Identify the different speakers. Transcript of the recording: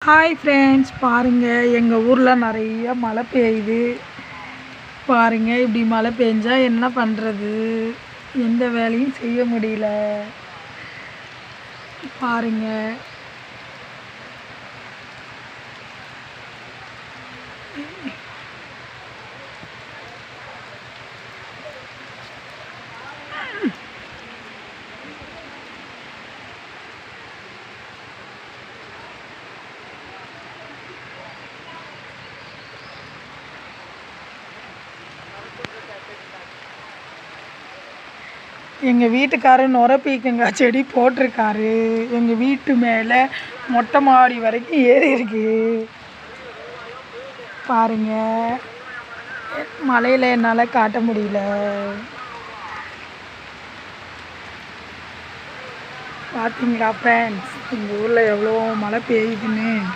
Speaker 1: Hi friends, பாருங்கள் எங்கள் ஊரில் நிறைய மழை பெய்யுது. பாருங்கள், இப்படி மழை பெஞ்சா என்ன பண்ணுறது? எந்த வேலையும் செய்ய முடியல. பாருங்கள், எங்கள் வீட்டுக்காரர் நுரை பீக்கங்காய் செடி போட்டிருக்காரு. எங்கள் வீட்டு மேலே மொட்டை மாடி வரைக்கும் ஏறி இருக்கு. பாருங்க, மழையில் என்னால் காட்ட முடியல. பார்த்தீங்களா ஃப்ரெண்ட்ஸ், எங்கள் ஊரில் எவ்வளோ மழை பெய்யுதுன்னு.